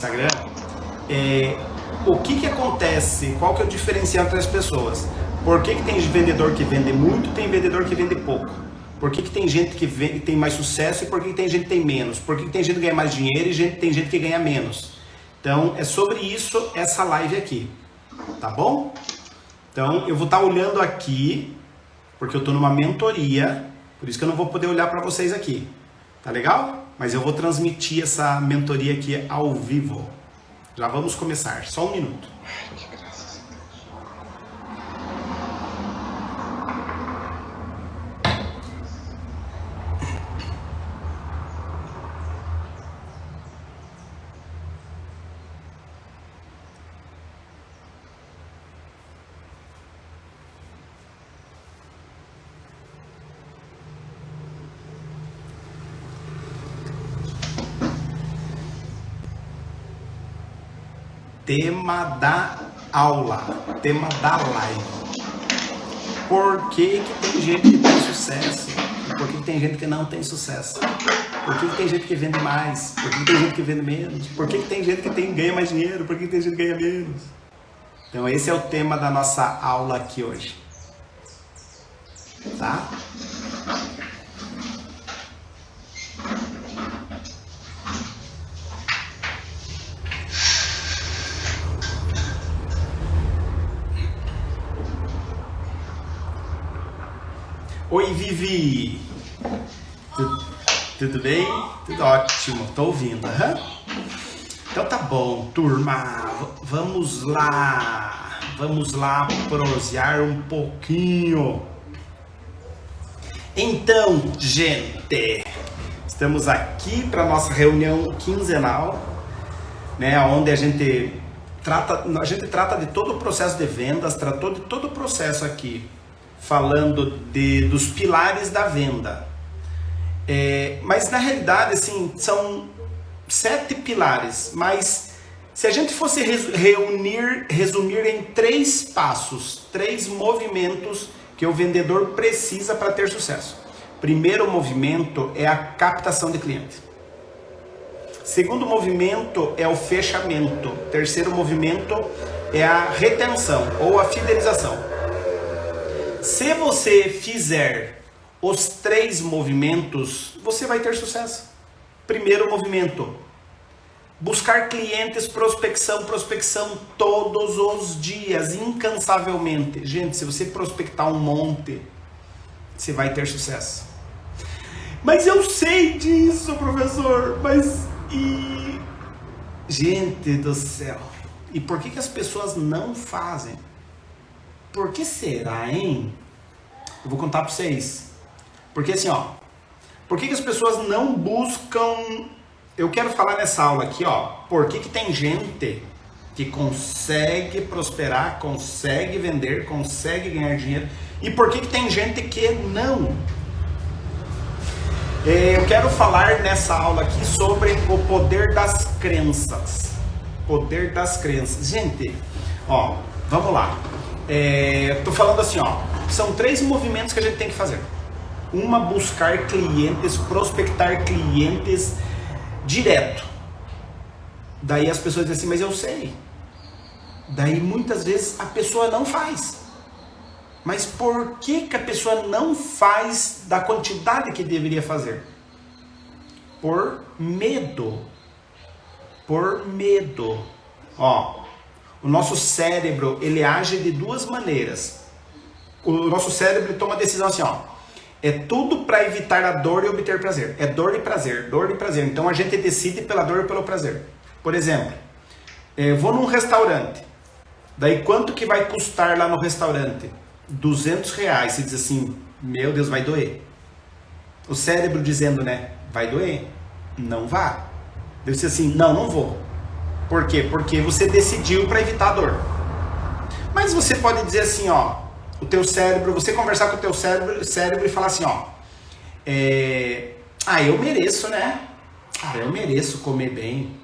Instagram, o que acontece, qual que é o diferencial entre as pessoas? Por que tem vendedor que vende muito e tem vendedor que vende pouco? Por que tem gente que tem mais sucesso e por que tem gente que tem menos? Por que tem gente que ganha mais dinheiro e tem gente que ganha menos? Então, é sobre isso essa live aqui, tá bom? Então, eu vou estar olhando aqui, porque eu estou numa mentoria, por isso que eu não vou poder olhar para vocês aqui, tá legal? Mas eu vou transmitir essa mentoria aqui ao vivo. Já vamos começar, só um minuto. Tema da aula, tema da live. Por que tem gente que tem sucesso? E por que tem gente que não tem sucesso? Por que tem gente que vende mais? Por que tem gente que vende menos? Por que tem gente que ganha mais dinheiro? Por que tem gente que ganha menos? Então esse é o tema da nossa aula aqui hoje. Tá? Oi, Vivi! Tudo bem? Tudo ótimo, tô ouvindo. Então tá bom, turma, vamos lá prosear um pouquinho. Então, gente, estamos aqui para nossa reunião quinzenal, né, onde a gente trata de todo o processo de vendas, tratou de todo o processo aqui, falando dos pilares da venda. Mas na realidade, assim, são 7 pilares, mas se a gente fosse resumir em 3 passos, 3 movimentos que o vendedor precisa para ter sucesso. Primeiro movimento é a captação de cliente. Segundo movimento é o fechamento. Terceiro movimento é a retenção ou a fidelização. Se você fizer os 3 movimentos, você vai ter sucesso. Primeiro movimento, buscar clientes, prospecção todos os dias, incansavelmente. Gente, se você prospectar um monte, você vai ter sucesso. Mas eu sei disso, professor, Gente do céu, e por que as pessoas não fazem? Por que será, hein? Eu vou contar para vocês. Porque assim, ó, por que as pessoas não buscam... Eu quero falar nessa aula aqui, ó, por que tem gente que consegue prosperar, consegue vender, consegue ganhar dinheiro, e por que tem gente que não? Eu quero falar nessa aula aqui sobre o poder das crenças. Poder das crenças. Gente, ó, vamos lá. Tô falando assim, ó, são 3 movimentos que a gente tem que fazer. Uma, buscar clientes, prospectar clientes direto. Daí as pessoas dizem assim, mas eu sei. Daí muitas vezes a pessoa não faz. Mas por que a pessoa não faz da quantidade que deveria fazer? Por medo. Por medo. Ó, o nosso cérebro, ele age de 2 maneiras. O nosso cérebro toma a decisão assim, ó. É tudo para evitar a dor e obter prazer. É dor e prazer, dor e prazer. Então a gente decide pela dor e pelo prazer. Por exemplo, vou num restaurante. Daí quanto que vai custar lá no restaurante? R$200. Você diz assim, meu Deus, vai doer. O cérebro dizendo, né? Vai doer. Não vá. Deve ser assim, não vou. Por quê? Porque você decidiu para evitar a dor. Mas você pode dizer assim, ó, o teu cérebro, você conversar com o teu cérebro e falar assim, ó, eu mereço, né? Eu mereço comer bem.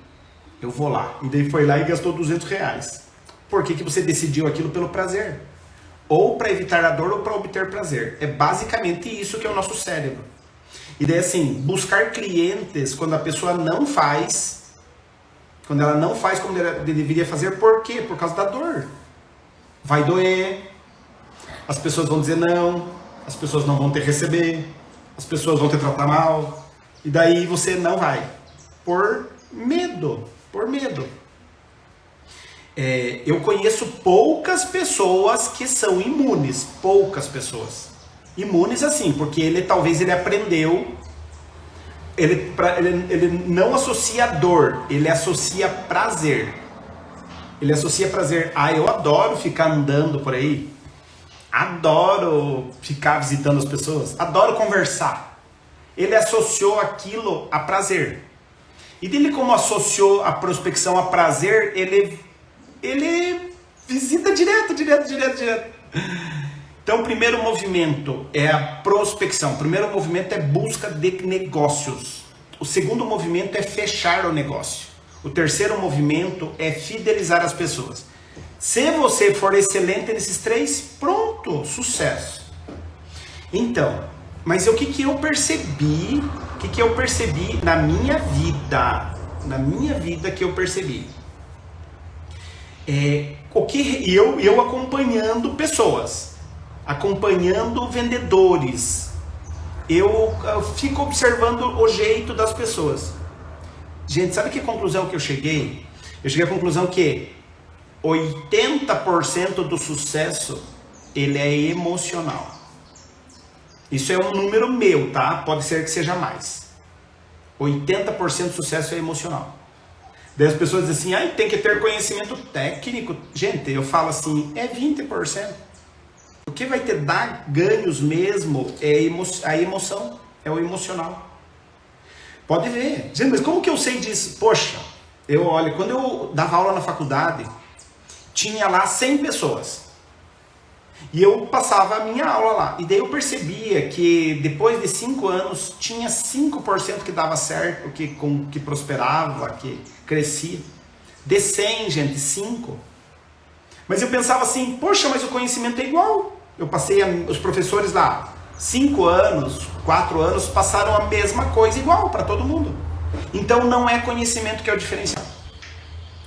Eu vou lá. E daí foi lá e gastou R$200. Por que você decidiu aquilo pelo prazer? Ou para evitar a dor ou para obter prazer. É basicamente isso que é o nosso cérebro. E daí assim, buscar clientes quando a pessoa não faz, Quando ela não faz como deveria fazer, por quê? Por causa da dor. Vai doer, as pessoas vão dizer não, as pessoas não vão te receber, as pessoas vão te tratar mal, e daí você não vai. Por medo, por medo. Eu conheço poucas pessoas que são imunes, poucas pessoas. Imunes assim, porque talvez ele aprendeu, ele não associa dor, ele associa prazer. Ele associa prazer. Eu adoro ficar andando por aí, adoro ficar visitando as pessoas, adoro conversar. Ele associou aquilo a prazer. E dele, como associou a prospecção a prazer, ele visita direto. Então, o primeiro movimento é a prospecção. O primeiro movimento é busca de negócios. O segundo movimento é fechar o negócio. O terceiro movimento é fidelizar as pessoas. Se você for excelente nesses três, pronto, sucesso. Então, mas o que eu percebi? O que eu percebi na minha vida? Na minha vida que eu percebi. Eu acompanhando pessoas, acompanhando vendedores, eu fico observando o jeito das pessoas. Gente, sabe que conclusão que eu cheguei? Eu cheguei à conclusão que 80% do sucesso, ele é emocional. Isso é um número meu, tá? Pode ser que seja mais. 80% do sucesso é emocional. Daí as pessoas dizem assim, tem que ter conhecimento técnico. Gente, eu falo assim, é 20%. O que vai te dar ganhos mesmo é a emoção, é o emocional. Pode ver. Gente, mas como que eu sei disso? Poxa, olha, quando eu dava aula na faculdade, tinha lá 100 pessoas. E eu passava a minha aula lá. E daí eu percebia que depois de 5 anos, tinha 5% que dava certo, que prosperava, que crescia. De 100, gente, 5. Mas eu pensava assim, poxa, mas o conhecimento é igual. Eu passei, os professores lá, 5 anos, 4 anos, passaram a mesma coisa igual para todo mundo. Então não é conhecimento que é o diferencial.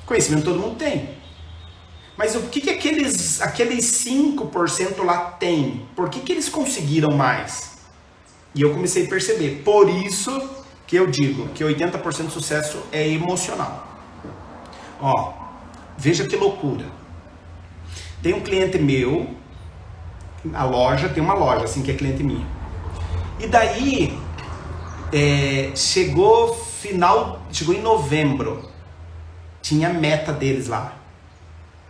Conhecimento todo mundo tem. Mas o que aqueles 5% lá tem? Por que eles conseguiram mais? E eu comecei a perceber. Por isso que eu digo que 80% do sucesso é emocional. Ó, veja que loucura. Tem um cliente meu, tem uma loja assim que é cliente minha. E daí, chegou em novembro, tinha a meta deles lá.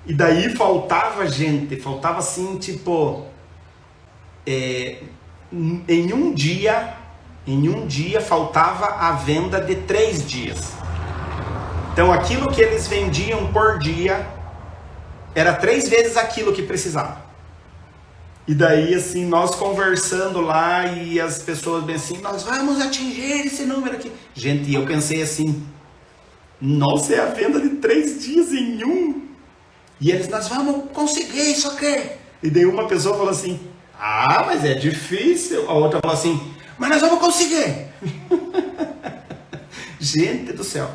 E daí faltava assim, tipo, em um dia faltava a venda de 3 dias. Então aquilo que eles vendiam por dia era 3 vezes aquilo que precisava. E daí assim, nós conversando lá e as pessoas bem assim, nós vamos atingir esse número aqui. Gente, eu pensei assim, nossa, é a venda de 3 dias em um. E eles, nós vamos conseguir isso aqui. E daí uma pessoa falou assim, mas é difícil. A outra falou assim, mas nós vamos conseguir. Gente do céu.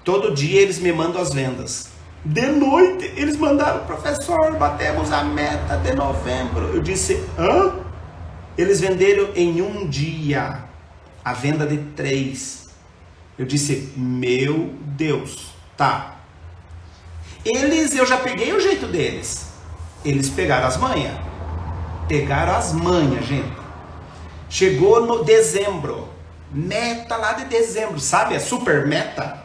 Todo dia eles me mandam as vendas. De noite eles mandaram, professor, batemos a meta de novembro. Eu disse, Eles venderam em um dia a venda de 3. Eu disse, meu Deus, tá. Eu já peguei o jeito deles. Eles pegaram as manhas. Gente. Chegou no dezembro. Meta lá de dezembro, sabe? É super meta.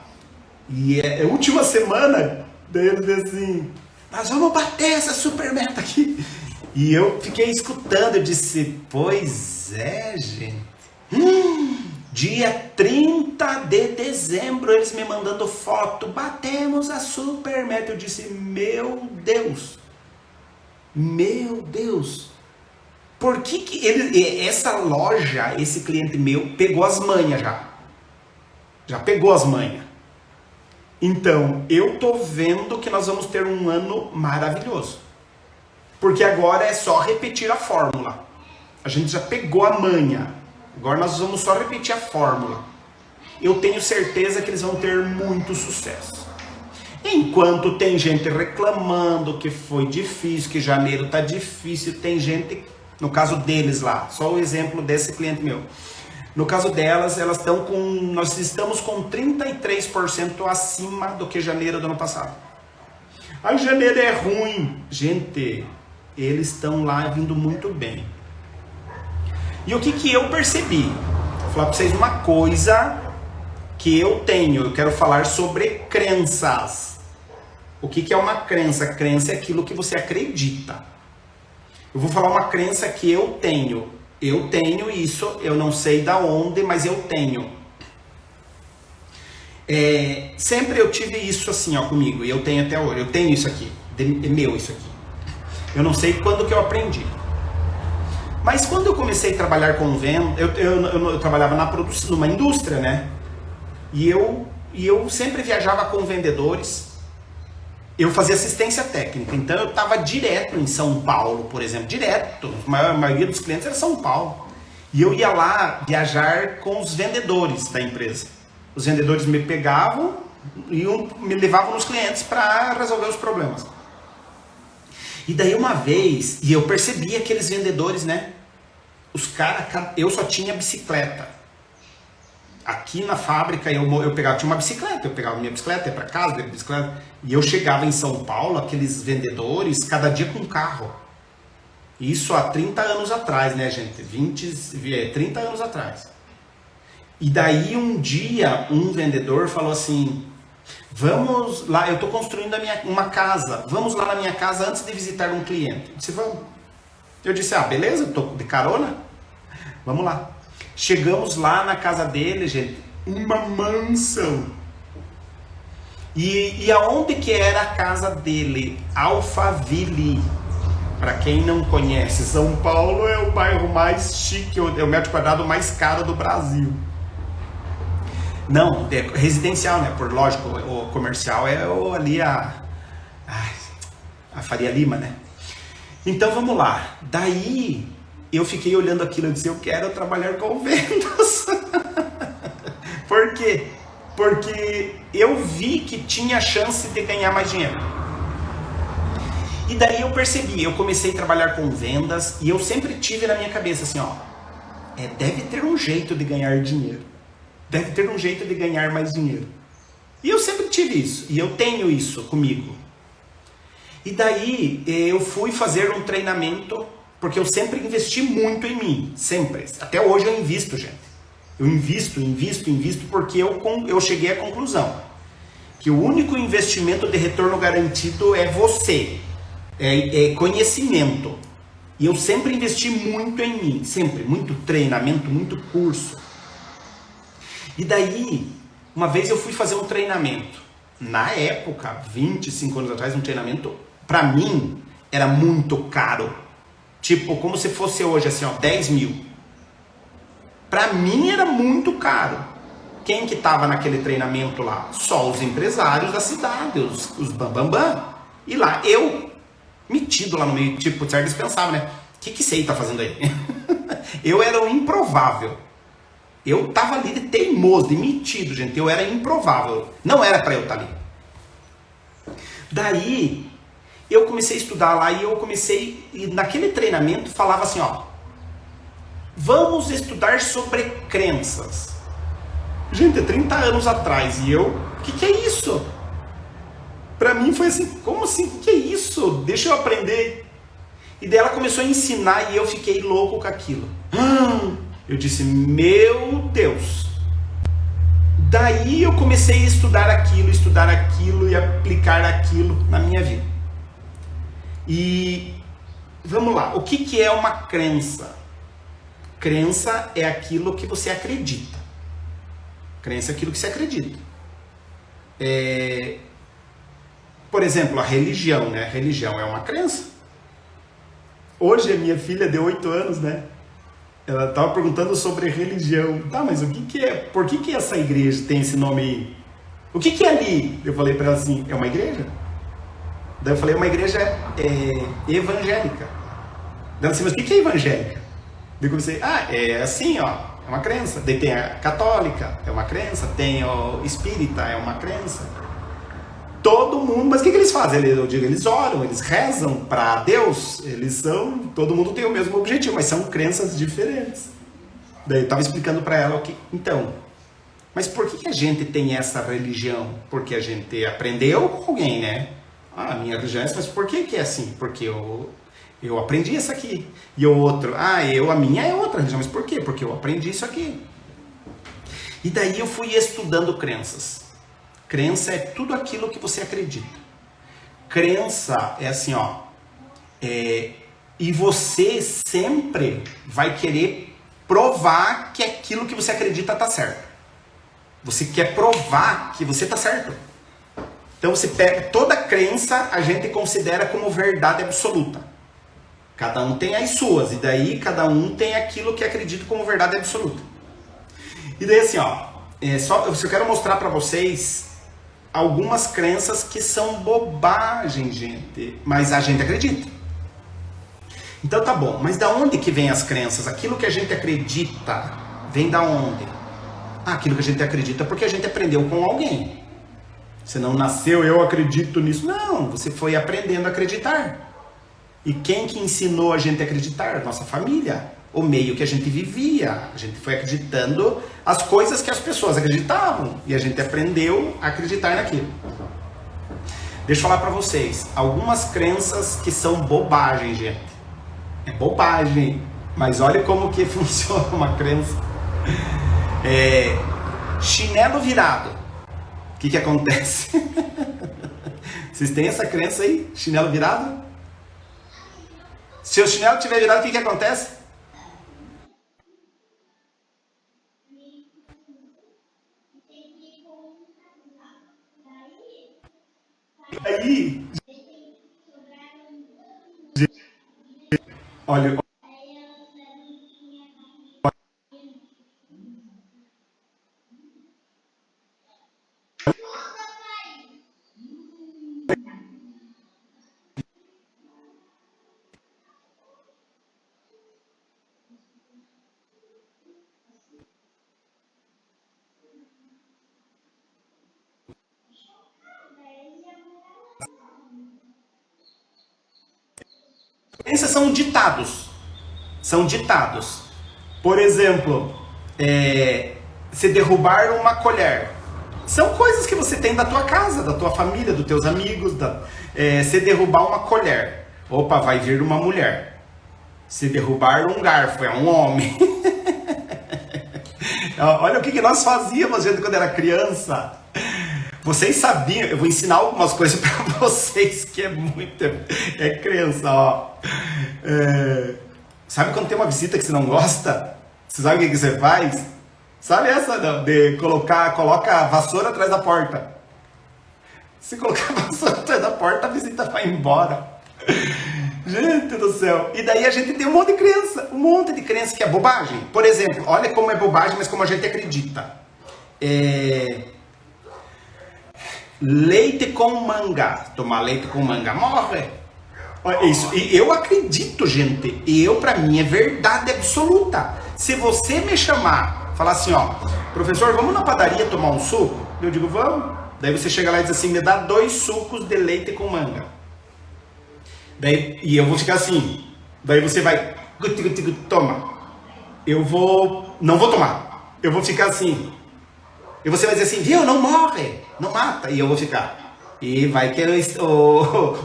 E é a última semana. Daí eles dizem assim, nós vamos bater essa super meta aqui. E eu fiquei escutando. Eu disse, pois é, gente. Dia 30 de dezembro, eles me mandando foto, batemos a super meta. Eu disse, meu Deus, por que essa loja, esse cliente meu, pegou as manhas já pegou as manhas. Então, eu tô vendo que nós vamos ter um ano maravilhoso, porque agora é só repetir a fórmula. A gente já pegou a manha. Agora nós vamos só repetir a fórmula. eu tenho certeza que eles vão ter muito sucesso. Enquanto tem gente reclamando que foi difícil, que janeiro tá difícil, tem gente, no caso deles lá, só o exemplo desse cliente meu. No caso delas, nós estamos com 33% acima do que janeiro do ano passado. Aí janeiro é ruim. Gente, eles estão lá vindo muito bem. E o que eu percebi? Vou falar para vocês uma coisa que eu tenho. Eu quero falar sobre crenças. O que é uma crença? Crença é aquilo que você acredita. Eu vou falar uma crença que eu tenho. Eu tenho isso, eu não sei da onde, mas eu tenho. Sempre eu tive isso assim, ó, comigo, e eu tenho até hoje. Eu tenho isso aqui, é meu isso aqui. Eu não sei quando que eu aprendi. Mas quando eu comecei a trabalhar com venda, eu trabalhava na produção, numa indústria, né? E eu sempre viajava com vendedores. Eu fazia assistência técnica, então eu estava direto em São Paulo, por exemplo, direto. A maioria dos clientes era São Paulo. E eu ia lá viajar com os vendedores da empresa. Os vendedores me pegavam e me levavam nos clientes para resolver os problemas. E daí uma vez, e eu percebi aqueles vendedores, né? Os caras, eu só tinha bicicleta. Aqui na fábrica eu tinha uma bicicleta, eu pegava minha bicicleta, ia para casa, ia bicicleta, e eu chegava em São Paulo, aqueles vendedores, cada dia com um carro. Isso há 30 anos atrás, né, gente? 30 anos atrás. E daí um dia, um vendedor falou assim, vamos lá, eu estou construindo uma casa, vamos lá na minha casa antes de visitar um cliente. Eu disse, vamos. Eu disse, beleza, eu estou de carona, vamos lá. Chegamos lá na casa dele, gente, uma mansão. E aonde que era a casa dele? Alphaville. Para quem não conhece, São Paulo é o bairro mais chique, é o metro quadrado mais caro do Brasil. Não, é residencial, né? Por lógico, o comercial é ali a Faria Lima, né? Então vamos lá. Daí eu fiquei olhando aquilo e disse, eu quero trabalhar com vendas. Por quê? Porque eu vi que tinha chance de ganhar mais dinheiro. E daí eu percebi, eu comecei a trabalhar com vendas e eu sempre tive na minha cabeça assim, deve ter um jeito de ganhar dinheiro. Deve ter um jeito de ganhar mais dinheiro. E eu sempre tive isso, e eu tenho isso comigo. E daí eu fui fazer um treinamento, porque eu sempre investi muito em mim, sempre. Até hoje eu invisto, gente. Eu invisto, porque eu cheguei à conclusão que o único investimento de retorno garantido é você, é conhecimento. E eu sempre investi muito em mim, sempre, muito treinamento, muito curso. E daí, uma vez eu fui fazer um treinamento. Na época, 25 anos atrás, um treinamento, pra mim, era muito caro. Tipo, como se fosse hoje, assim, 10 mil. Pra mim era muito caro. Quem que tava naquele treinamento lá? Só os empresários da cidade, os bambambam. E lá, eu, metido lá no meio, tipo, certo, eles pensavam, né? O que esse aí tá fazendo aí? Eu era o improvável. Eu tava ali de teimoso, de metido, gente. Eu era improvável. Não era para eu estar ali. Daí, eu comecei a estudar lá e naquele treinamento falava assim, vamos estudar sobre crenças. Gente, 30 anos atrás. E eu, o que é isso? Pra mim foi assim, como assim? O que é isso? Deixa eu aprender. E daí ela começou a ensinar e eu fiquei louco com aquilo. Eu disse, meu Deus. Daí eu comecei a estudar aquilo e aplicar aquilo na minha vida. E vamos lá, o que é uma crença? Crença é aquilo que você acredita. Crença é aquilo que você acredita. Por exemplo, a religião, né? A religião é uma crença. Hoje a minha filha de 8 anos, né? Ela estava perguntando sobre religião. Tá, mas o que é? Por que essa igreja tem esse nome aí? O que é ali? Eu falei para ela assim, é uma igreja? Daí eu falei, uma igreja evangélica. Daí ela disse, mas o que é evangélica? Daí eu comecei, é assim, é uma crença. Daí tem a católica, é uma crença. Tem o espírita, é uma crença. Todo mundo, mas o que eles fazem? Eu digo, eles oram, eles rezam para Deus. Todo mundo tem o mesmo objetivo, mas são crenças diferentes. Daí eu estava explicando para ela o que. Então, mas por que a gente tem essa religião? Porque a gente aprendeu com alguém, né? Ah, a minha religião é essa, mas por que é assim? Porque eu aprendi isso aqui. E o outro, a minha é outra religião, mas por quê? Porque eu aprendi isso aqui. E daí eu fui estudando crenças. Crença é tudo aquilo que você acredita. Crença é assim, ó. E você sempre vai querer provar que aquilo que você acredita está certo. Você quer provar que você está certo. Então você pega toda crença, a gente considera como verdade absoluta. Cada um tem as suas, e daí cada um tem aquilo que acredita como verdade absoluta. E daí assim, ó, eu quero mostrar para vocês algumas crenças que são bobagem, gente, mas a gente acredita. Então tá bom, mas da onde que vem as crenças? Aquilo que a gente acredita, vem da onde? Aquilo que a gente acredita porque a gente aprendeu com alguém. Você não nasceu, eu acredito nisso. Não, você foi aprendendo a acreditar. E quem que ensinou a gente a acreditar? Nossa família. O meio que a gente vivia. A gente foi acreditando as coisas que as pessoas acreditavam. E a gente aprendeu a acreditar naquilo. Deixa eu falar pra vocês. Algumas crenças que são bobagem, gente. É bobagem. Mas olha como que funciona uma crença. Chinelo virado. O que acontece? Vocês têm essa crença aí? Chinelo virado? Se o chinelo estiver virado, o que acontece? Aí, olha, crenças são ditados. São ditados. Por exemplo, se derrubar uma colher. São coisas que você tem da tua casa, da tua família, dos teus amigos. Se derrubar uma colher. Opa, vai vir uma mulher. Se derrubar um garfo, é um homem. Olha o que nós fazíamos, gente, quando era criança. Vocês sabiam, eu vou ensinar algumas coisas para vocês que é crença, ó. Sabe quando tem uma visita que você não gosta? Você sabe o que você faz? Sabe essa não? Coloca a vassoura atrás da porta. Se colocar a vassoura atrás da porta, a visita vai embora. Gente do céu. E daí a gente tem um monte de crença que é bobagem. Por exemplo, olha como é bobagem, mas como a gente acredita. Leite com manga. Tomar leite com manga morre. Isso. E eu acredito, gente. Pra mim é verdade absoluta. Se você me chamar, falar assim, ó, professor, vamos na padaria tomar um suco? Eu digo, vamos. Daí você chega lá e diz assim, me dá 2 sucos de leite com manga. E eu vou ficar assim. Daí você vai, toma. Não vou tomar. Eu vou ficar assim. E você vai dizer assim, viu, não morre, não mata. E eu vou ficar. E vai que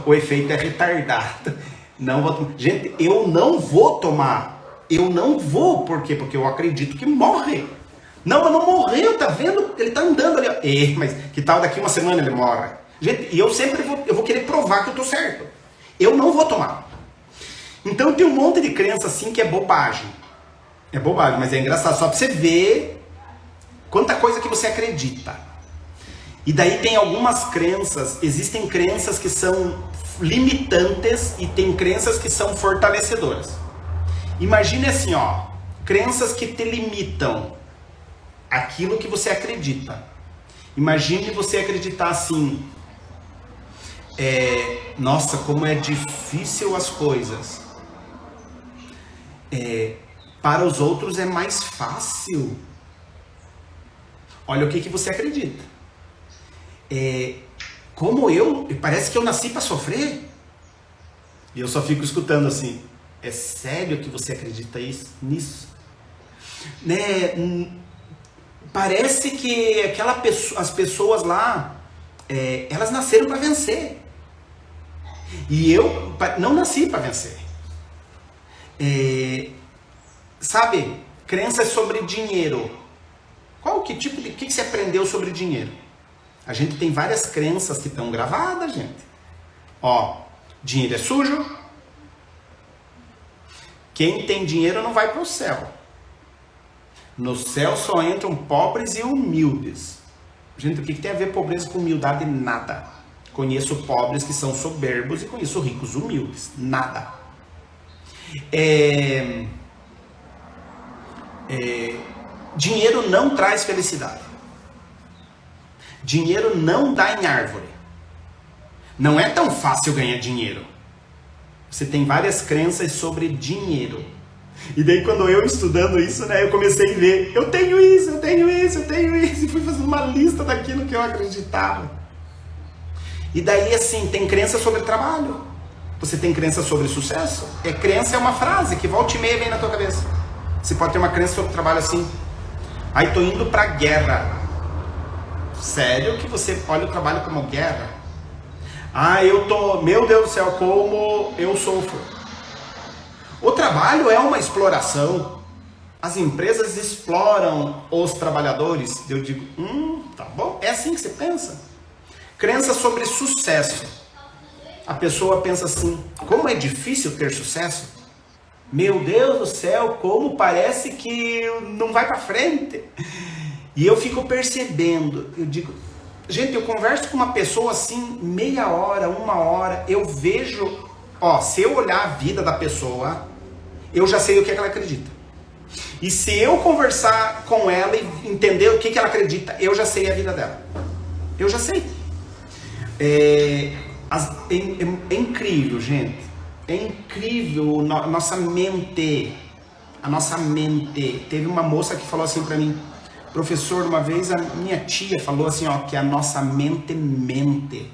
o efeito é retardado. Não vou tomar. Gente, eu não vou tomar. Eu não vou. Por quê? Porque eu acredito que morre. Não, mas não morreu, tá vendo? Ele tá andando ali. Mas que tal daqui uma semana ele morre? Gente, e eu sempre vou querer provar que eu tô certo. Eu não vou tomar. Então tem um monte de crença assim que é bobagem. É bobagem, mas é engraçado. Só pra você ver quanta coisa que você acredita. E daí tem algumas crenças, existem crenças que são limitantes e tem crenças que são fortalecedoras. Imagine assim, ó, crenças que te limitam aquilo que você acredita. Imagine você acreditar assim, nossa, como é difícil as coisas. Para os outros é mais fácil. Olha o que você acredita. Parece que eu nasci para sofrer. E eu só fico escutando assim, é sério que você acredita nisso? Né? Parece que as pessoas lá, elas nasceram para vencer. E eu não nasci para vencer. Sabe, crenças sobre dinheiro. O que você aprendeu sobre dinheiro? A gente tem várias crenças que estão gravadas, gente. Dinheiro é sujo. Quem tem dinheiro não vai para o céu. No céu só entram pobres e humildes. Gente, o que tem a ver pobreza com humildade? Nada. Conheço pobres que são soberbos e conheço ricos humildes. Nada. Dinheiro não traz felicidade. Dinheiro não dá em árvore. Não é tão fácil ganhar dinheiro. Você tem várias crenças sobre dinheiro. E daí quando eu estudando isso, né, eu comecei a ver, eu tenho isso, e fui fazendo uma lista daquilo que eu acreditava. E daí assim, tem crença sobre trabalho. Você tem crença sobre sucesso? Crença é uma frase que volta e meia vem na tua cabeça. Você pode ter uma crença sobre trabalho assim, tô indo pra guerra. Sério que você olha o trabalho como guerra? Meu Deus do céu, como eu sofro. O trabalho é uma exploração. As empresas exploram os trabalhadores. Eu digo, tá bom, é assim que você pensa. Crença sobre sucesso. A pessoa pensa assim, como é difícil ter sucesso? Meu Deus do céu, como parece que não vai pra frente. E eu fico percebendo, eu digo, gente, eu converso com uma pessoa assim, meia hora, uma hora, eu vejo, se eu olhar a vida da pessoa, eu já sei o que ela acredita. E se eu conversar com ela e entender o que ela acredita, eu já sei a vida dela. Eu já sei. É incrível, gente. É incrível a nossa mente. Teve uma moça que falou assim pra mim, professor, uma vez a minha tia falou assim, que a nossa mente mente.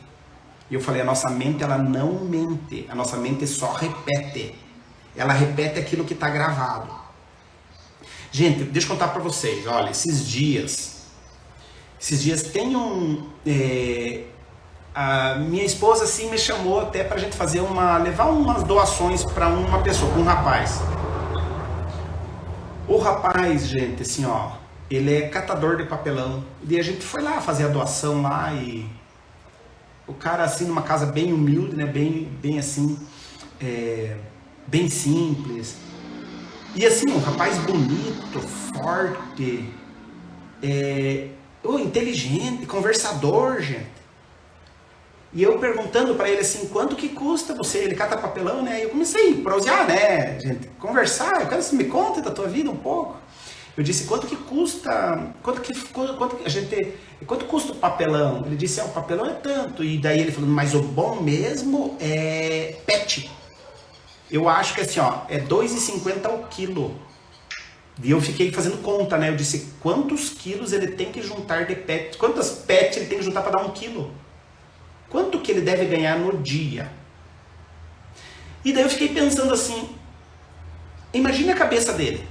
E eu falei, a nossa mente ela não mente, a nossa mente só repete. Ela repete aquilo que está gravado. Gente, deixa eu contar para vocês, olha, esses dias tem a minha esposa assim me chamou até pra gente fazer levar umas doações para uma pessoa, um rapaz. O rapaz, gente, assim, ele é catador de papelão. E a gente foi lá fazer a doação lá e o cara assim numa casa bem humilde, né, bem assim, bem simples. E assim, um rapaz bonito, forte, inteligente, conversador, gente. E eu perguntando para ele assim, quanto que custa você? Ele cata papelão, né? E eu comecei a prosear, né, gente? Conversar, eu quero que você me conte da tua vida um pouco. Eu disse, quanto que custa, quanto custa o papelão? Ele disse, o papelão é tanto. E daí ele falou, mas o bom mesmo é PET. Eu acho que assim, é R$2,50 ao quilo. E eu fiquei fazendo conta, né? Eu disse, quantos quilos ele tem que juntar de PET? Quantas PET ele tem que juntar para dar 1 quilo? Quanto que ele deve ganhar no dia? E daí eu fiquei pensando assim, imagine a cabeça dele.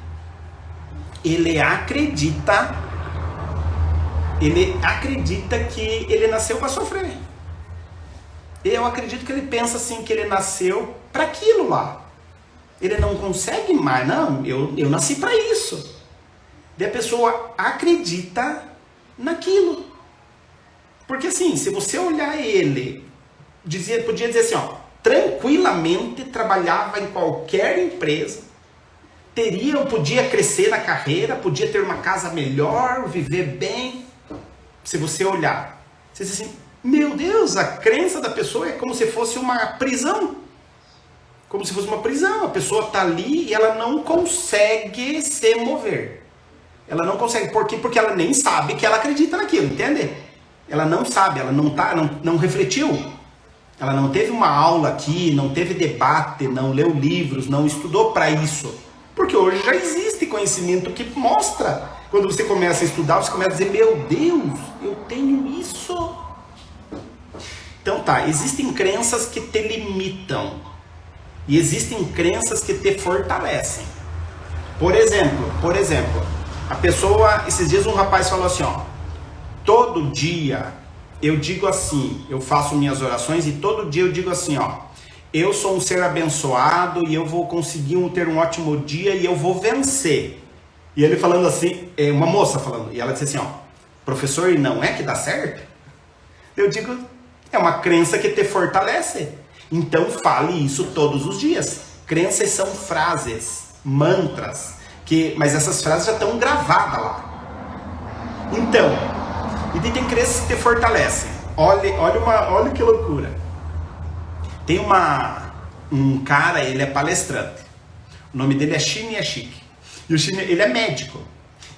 Ele acredita que ele nasceu para sofrer. Eu acredito que ele pensa assim, que ele nasceu para aquilo lá. Ele não consegue mais, não, eu nasci para isso. Daí a pessoa acredita naquilo. Porque assim, se você olhar ele, podia dizer assim, tranquilamente trabalhava em qualquer empresa, podia crescer na carreira, podia ter uma casa melhor, viver bem. Se você olhar, você diz assim, meu Deus, a crença da pessoa é como se fosse uma prisão. Como se fosse uma prisão. A pessoa está ali e ela não consegue se mover. Ela não consegue. Por quê? Porque ela nem sabe que ela acredita naquilo, entende? Ela não sabe, ela não refletiu. Ela não teve uma aula aqui, não teve debate, não leu livros, não estudou para isso. Porque hoje já existe conhecimento que mostra. Quando você começa a estudar, você começa a dizer, meu Deus, eu tenho isso. Então tá, existem crenças que te limitam. E existem crenças que te fortalecem. Por exemplo, a pessoa, esses dias um rapaz falou assim, ó, todo dia eu digo assim, eu faço minhas orações e todo dia eu digo assim, ó, eu sou um ser abençoado e eu vou conseguir ter um ótimo dia e eu vou vencer. E ele falando assim, uma moça falando, e ela disse assim, ó, professor, e não é que dá certo? Eu digo, é uma crença que te fortalece. Então fale isso todos os dias. Crenças são frases, mantras, mas essas frases já estão gravadas lá. Então, e tem crenças que te fortalecem. Olha que loucura. Tem um cara, ele é palestrante. O nome dele é Shini Ashik. E o Shini, ele é médico.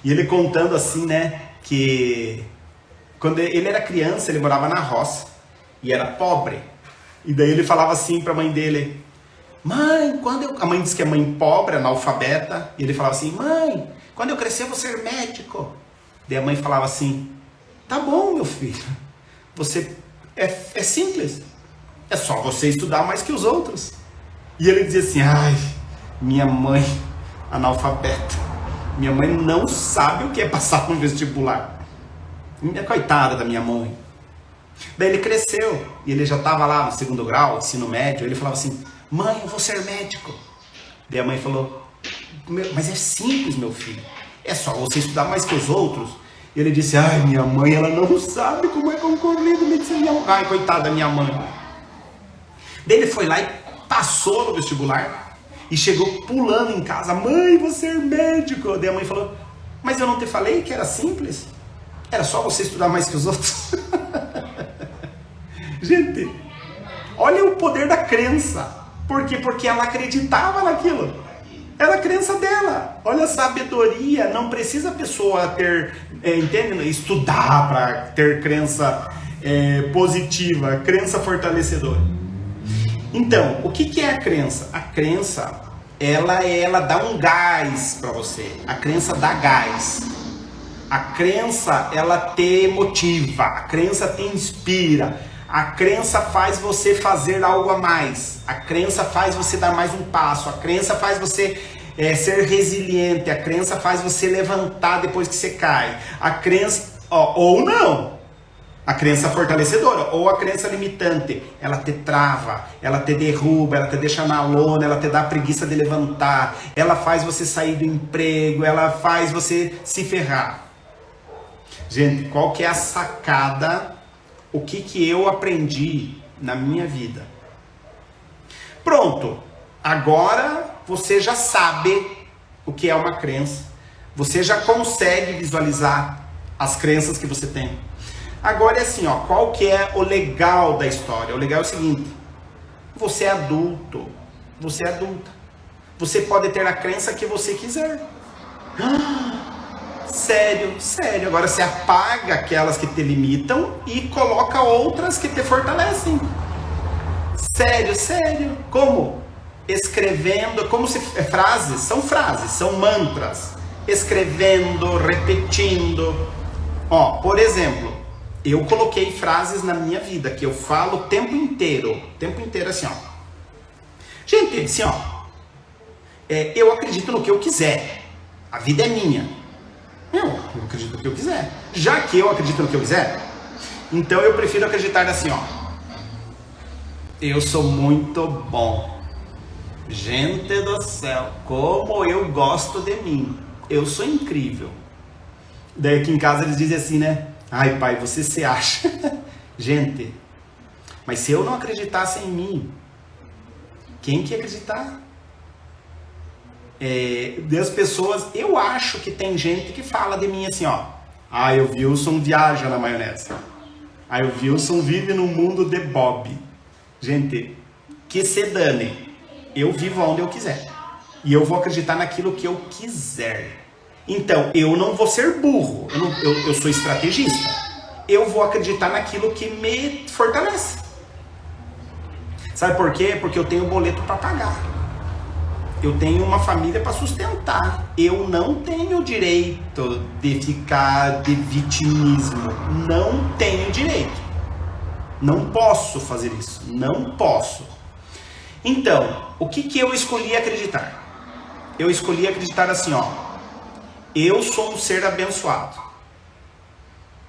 E ele contando assim, né, que quando ele era criança, ele morava na roça e era pobre. E daí ele falava assim para a mãe dele, mãe, a mãe disse que é mãe pobre, analfabeta, e ele falava assim, mãe, quando eu crescer eu vou ser médico. Daí a mãe falava assim, tá bom, meu filho, você é simples, é só você estudar mais que os outros. E ele dizia assim, ai, minha mãe analfabeta, minha mãe não sabe o que é passar no vestibular, coitada da minha mãe. Daí ele cresceu, e ele já estava lá no 2º grau, ensino médio, ele falava assim, mãe, eu vou ser médico. Daí a mãe falou, mas é simples, meu filho, é só você estudar mais que os outros. E ele disse, ai, minha mãe, ela não sabe como é concorrido medicina. Ai, coitada da minha mãe. Daí ele foi lá e passou no vestibular, e chegou pulando em casa, mãe, vou ser médico. Daí a mãe falou, mas eu não te falei que era simples? Era só você estudar mais que os outros? Gente, olha o poder da crença. Por quê? Porque ela acreditava naquilo. Era a crença dela. Olha a sabedoria. Não precisa a pessoa ter, estudar para ter crença positiva, crença fortalecedora. Então, o que é a crença? A crença, ela dá um gás para você. A crença dá gás. A crença, ela te motiva. A crença te inspira. A crença faz você fazer algo a mais. A crença faz você dar mais um passo. A crença faz você ser resiliente. A crença faz você levantar depois que você cai. A crença, ou não. A crença fortalecedora ou a crença limitante. Ela te trava, ela te derruba, ela te deixa na lona, ela te dá preguiça de levantar. Ela faz você sair do emprego, ela faz você se ferrar. Gente, qual que é a sacada? O que eu aprendi na minha vida? Pronto, agora você já sabe o que é uma crença. Você já consegue visualizar as crenças que você tem. Agora é assim, qual que é o legal da história? O legal é o seguinte, você é adulto, você é adulta. Você pode ter a crença que você quiser. Sério. Agora você apaga aquelas que te limitam e coloca outras que te fortalecem. Sério. Como? Escrevendo, frases, são mantras. Escrevendo, repetindo. Por exemplo, eu coloquei frases na minha vida que eu falo o tempo inteiro assim, Gente, assim, eu acredito no que eu quiser. A vida é minha. Eu acredito no que eu quiser. Já que eu acredito no que eu quiser, então eu prefiro acreditar assim, eu sou muito bom. Gente do céu, como eu gosto de mim. Eu sou incrível. Daí aqui em casa eles dizem assim, né? Ai, pai, você se acha. Gente, mas se eu não acreditasse em mim, quem que ia acreditar? Das pessoas, eu acho que tem gente que fala de mim assim, o Wilson viaja na maionese. O Wilson vive num mundo de Bob. Gente, que se dane. Eu vivo onde eu quiser. E eu vou acreditar naquilo que eu quiser. Então, eu não vou ser burro. Eu sou estrategista. Eu vou acreditar naquilo que me fortalece. Sabe por quê? Porque eu tenho boleto para pagar. eu tenho uma família para sustentar. Eu não tenho direito de ficar de vitimismo. Não tenho direito. Não posso fazer isso. Não posso. Então, o que eu escolhi acreditar? Eu escolhi acreditar assim, ó. Eu sou um ser abençoado.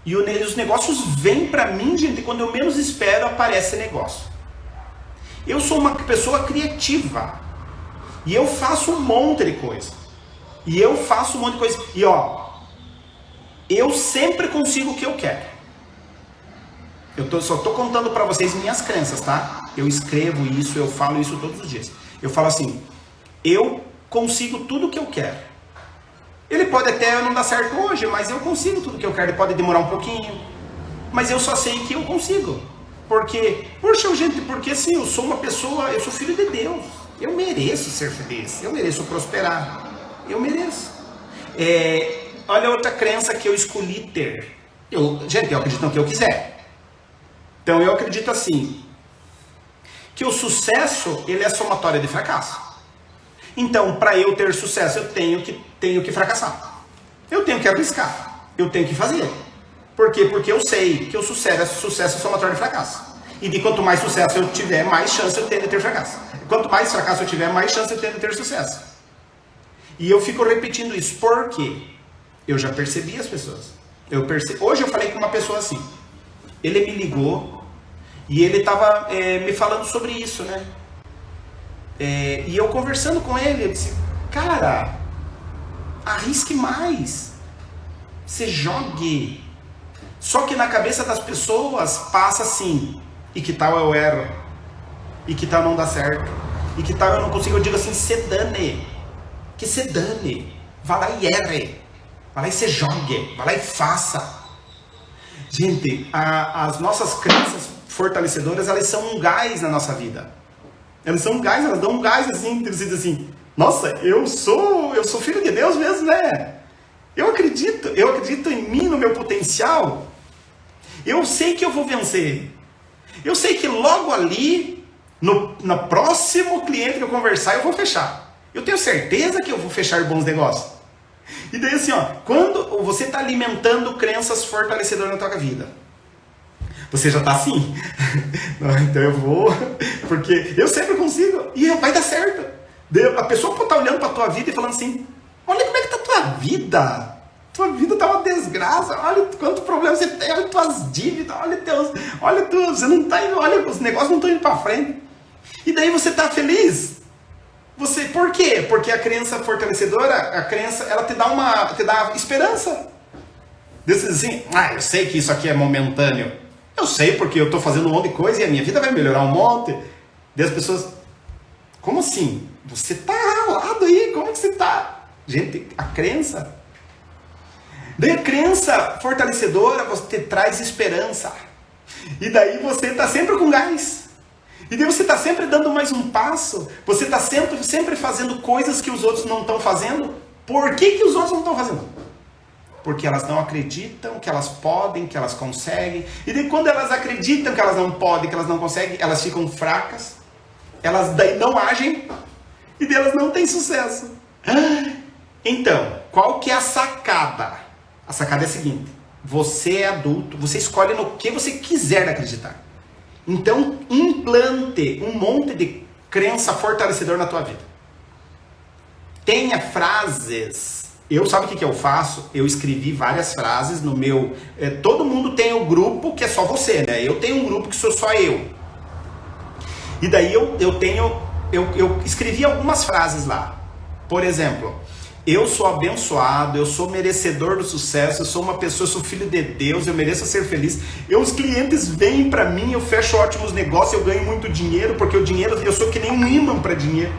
E os negócios vêm para mim, gente, quando eu menos espero aparece negócio. Eu sou uma pessoa criativa. E eu faço um monte de coisa. E ó, eu sempre consigo o que eu quero. Só tô contando para vocês minhas crenças, tá? Eu escrevo isso, eu falo isso todos os dias. Eu falo assim, eu consigo tudo o que eu quero. Ele pode até não dar certo hoje, mas eu consigo tudo o que eu quero. Ele pode demorar um pouquinho, mas eu só sei que eu consigo. Porque, poxa, gente, porque assim, eu sou uma pessoa, eu sou filho de Deus. Eu mereço ser feliz, eu mereço prosperar, eu mereço. Olha outra crença que eu escolhi ter. Gente, eu acredito no que eu quiser. Então eu acredito assim, que o sucesso, ele é somatória de fracasso. Então, para eu ter sucesso, eu tenho que fracassar. Eu tenho que arriscar, eu tenho que fazer. Por quê? Porque eu sei que o sucesso é somatório de fracasso. E de quanto mais sucesso eu tiver, mais chance eu tenho de ter fracasso. Quanto mais fracasso eu tiver, mais chance eu tenho de ter sucesso. E eu fico repetindo isso. Por quê? Eu já percebi as pessoas. Hoje eu falei com uma pessoa assim. Ele me ligou e ele estava me falando sobre isso, né? E eu conversando com ele, eu disse, cara, arrisque mais. Você jogue. Só que na cabeça das pessoas passa assim, e que tal eu erro? E que tal não dá certo? E que tal eu não consigo? Eu digo assim, se dane. Que se dane. Vá lá e erre. Vá lá e se jogue. Vá lá e faça. Gente, as nossas crenças fortalecedoras, elas são um gás na nossa vida. Elas são um gás, elas dão um gás assim, você diz assim, nossa, eu sou filho de Deus mesmo, né? Eu acredito em mim, no meu potencial. Eu sei que eu vou vencer. Eu sei que logo ali, no próximo cliente que eu conversar, eu vou fechar. Eu tenho certeza que eu vou fechar bons negócios. E daí assim, ó, quando você está alimentando crenças fortalecedoras na tua vida, você já está assim. Então eu vou, porque eu sempre consigo e vai dar certo. A pessoa pode estar olhando para a tua vida e falando assim, olha como é que está a tua vida. Tua vida tá uma desgraça, olha quanto problema você tem, olha tuas dívidas, você não tá indo, olha, os negócios não estão indo para frente. E daí você tá feliz. Por quê? Porque a crença fortalecedora, ela te dá esperança. Você diz assim, eu sei que isso aqui é momentâneo. Eu sei porque eu tô fazendo um monte de coisa e a minha vida vai melhorar um monte. Daí as pessoas, como assim? Você tá ralado aí, como que você tá? Gente, a crença... Daí a crença fortalecedora, você traz esperança. E daí você está sempre com gás. E daí você está sempre dando mais um passo. Você está sempre fazendo coisas que os outros não estão fazendo. Por que os outros não estão fazendo? Porque elas não acreditam que elas podem, que elas conseguem. E daí quando elas acreditam que elas não podem, que elas não conseguem, elas ficam fracas. Elas daí não agem. E daí elas não têm sucesso. Então, qual que é a sacada? A sacada é a seguinte, você é adulto, você escolhe no que você quiser acreditar. Então, implante um monte de crença fortalecedora na tua vida. Tenha frases. Sabe o que eu faço? Eu escrevi várias frases no meu... todo mundo tem um grupo que é só você, né? Eu tenho um grupo que sou só eu. E daí eu escrevi algumas frases lá. Por exemplo... Eu sou abençoado, eu sou merecedor do sucesso, eu sou uma pessoa, eu sou filho de Deus, eu mereço ser feliz. Os clientes vêm para mim, eu fecho ótimos negócios, eu ganho muito dinheiro, porque o dinheiro, eu sou que nem um imã para dinheiro.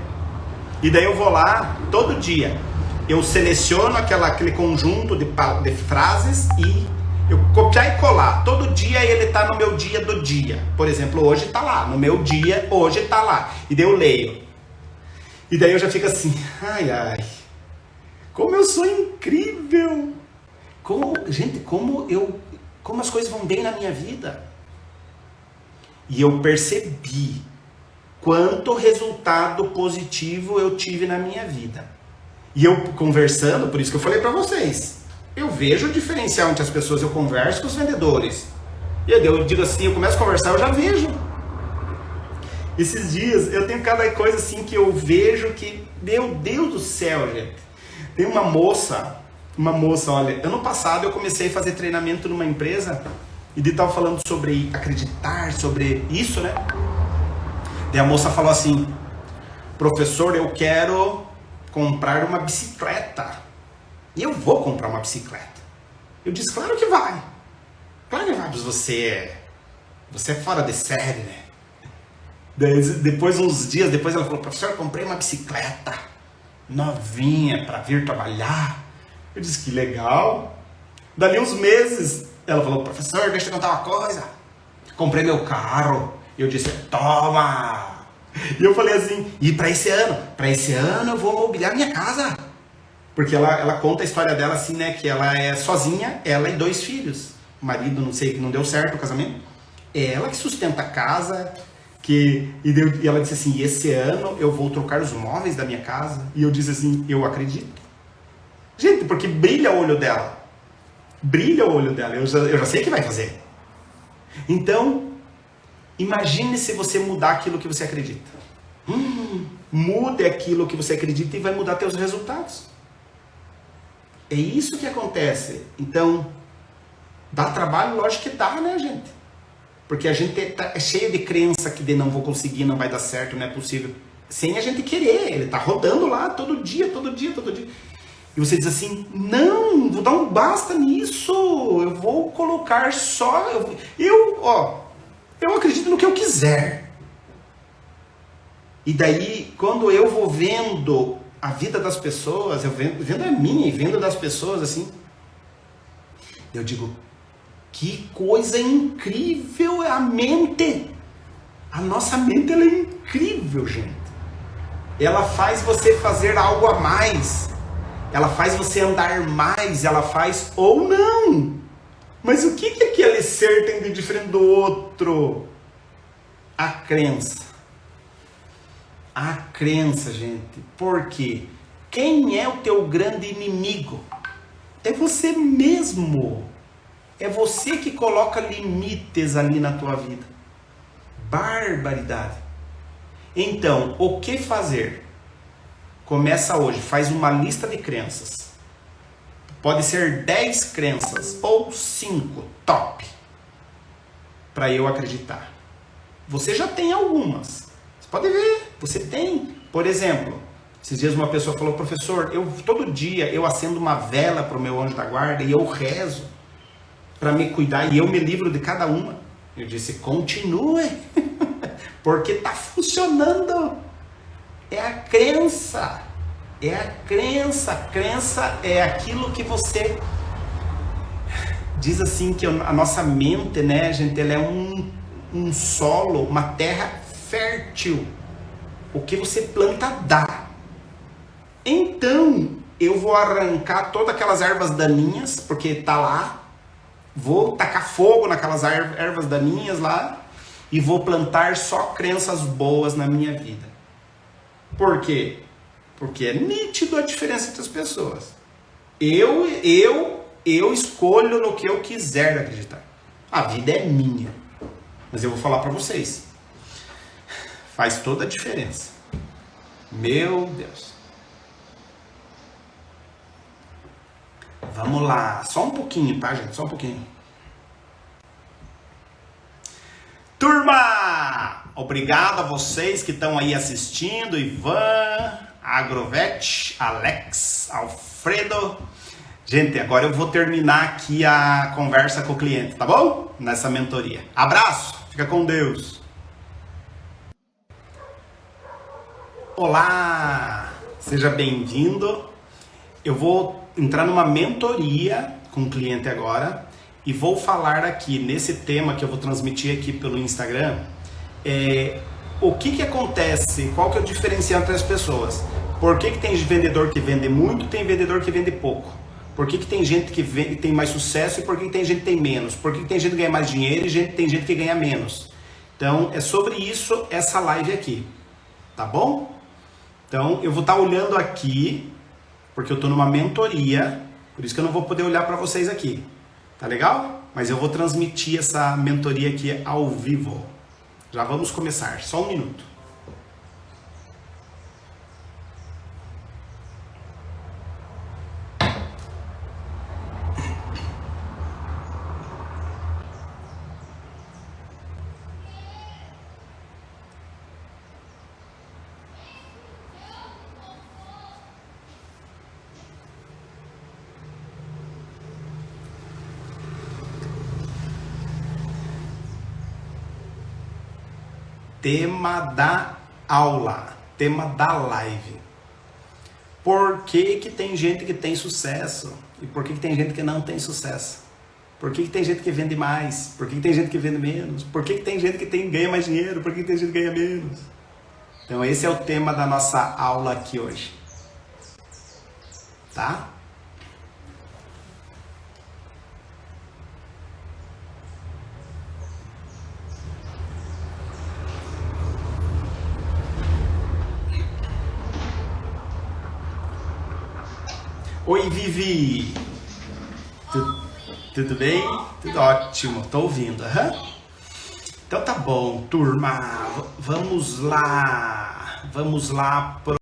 E daí eu vou lá, todo dia, eu seleciono aquele conjunto de frases e eu copiar e colar. Todo dia ele está no meu dia do dia. Por exemplo, hoje está lá, no meu dia, hoje está lá. E daí eu leio. E daí eu já fico assim, ai... Como eu sou incrível! Como as coisas vão bem na minha vida. E eu percebi quanto resultado positivo eu tive na minha vida. E eu conversando, por isso que eu falei para vocês, eu vejo o diferencial entre as pessoas, eu converso com os vendedores. E eu digo assim, eu começo a conversar, eu já vejo. Esses dias eu tenho cada coisa assim que eu vejo que, meu Deus do céu, gente. Tem uma moça, olha, ano passado eu comecei a fazer treinamento numa empresa e de tal falando sobre acreditar, sobre isso, né? Daí a moça falou assim, professor, eu quero comprar uma bicicleta. E eu vou comprar uma bicicleta. Eu disse, claro que vai. Claro que vai, mas você é fora de série, né? Daí, depois, uns dias depois, ela falou, professor, eu comprei uma bicicleta novinha para vir trabalhar. Eu disse, que legal. Dali uns meses, ela falou, professor, deixa eu contar uma coisa. Comprei meu carro. Eu disse, toma. E eu falei assim, e para esse ano? Para esse ano eu vou mobiliar minha casa. Porque ela conta a história dela assim, né? Que ela é sozinha, ela e 2 filhos. O marido, não sei, que não deu certo o casamento. É ela que sustenta a casa. E ela disse assim, esse ano eu vou trocar os móveis da minha casa. E eu disse assim, eu acredito. Gente, porque brilha o olho dela. Brilha o olho dela. Eu já sei que vai fazer. Então, imagine se você mudar aquilo que você acredita. Mude aquilo que você acredita e vai mudar teus resultados. É isso que acontece. Então, dá trabalho? Lógico que dá, né, gente? Porque a gente é cheio de crença que de não vou conseguir, não vai dar certo, não é possível. Sem a gente querer. Ele tá rodando lá todo dia. E você diz assim, não, vou dar um basta nisso. Eu vou colocar só... Eu acredito no que eu quiser. E daí, quando eu vou vendo a vida das pessoas, eu vendo a minha e vendo das pessoas assim, eu digo, que coisa incrível é a mente. A nossa mente, ela é incrível, gente. Ela faz você fazer algo a mais. Ela faz você andar mais, ela faz ou não. Mas o que aquele ser tem de diferente do outro? A crença. A crença, gente. Por quê? Quem é o teu grande inimigo? É você mesmo. É você que coloca limites ali na tua vida. Barbaridade. Então, o que fazer? Começa hoje, faz uma lista de crenças. Pode ser 10 crenças ou 5, top. Para eu acreditar. Você já tem algumas. Você pode ver, você tem. Por exemplo, esses dias uma pessoa falou, professor, todo dia eu acendo uma vela para o meu anjo da guarda e eu rezo para me cuidar e eu me livro de cada uma. Eu disse, continue, porque está funcionando. É a crença. É a crença. A crença é aquilo que você... Diz assim que a nossa mente, né, gente, ela é um solo, uma terra fértil. O que você planta dá. Então, eu vou arrancar todas aquelas ervas daninhas, porque tá lá. Vou tacar fogo naquelas ervas daninhas lá e vou plantar só crenças boas na minha vida. Por quê? Porque é nítido a diferença entre as pessoas. Eu escolho no que eu quiser acreditar. A vida é minha. Mas eu vou falar para vocês. Faz toda a diferença. Meu Deus. Vamos lá. Só um pouquinho, tá, gente? Só um pouquinho. Turma! Obrigado a vocês que estão aí assistindo. Ivan, Agrovete, Alex, Alfredo. Gente, agora eu vou terminar aqui a conversa com o cliente, tá bom? Nessa mentoria. Abraço! Fica com Deus! Olá! Seja bem-vindo. Eu vou entrar numa mentoria com o cliente agora e vou falar aqui nesse tema que eu vou transmitir aqui pelo Instagram. O que acontece, qual que é o diferencial entre as pessoas? Por que tem vendedor que vende muito e tem vendedor que vende pouco? Por que tem gente que tem mais sucesso e por que tem gente que tem menos? Por que tem gente que ganha mais dinheiro e tem gente que ganha menos? Então, é sobre isso essa live aqui, tá bom? Então, eu vou estar olhando aqui, porque eu estou numa mentoria, por isso que eu não vou poder olhar para vocês aqui, tá legal? Mas eu vou transmitir essa mentoria aqui ao vivo. Já vamos começar, só um minuto. Tema da aula, tema da live. Por que que tem gente que tem sucesso? E por que que tem gente que não tem sucesso? Por que que tem gente que vende mais? Por que que tem gente que vende menos? Por que que tem gente que ganha mais dinheiro? Por que que tem gente que ganha menos? Então esse é o tema da nossa aula aqui hoje. Tá? Oi, Vivi! Tudo bem? Tudo ótimo, tô ouvindo. Uhum. Então tá bom, turma. Vamos lá. Vamos lá pro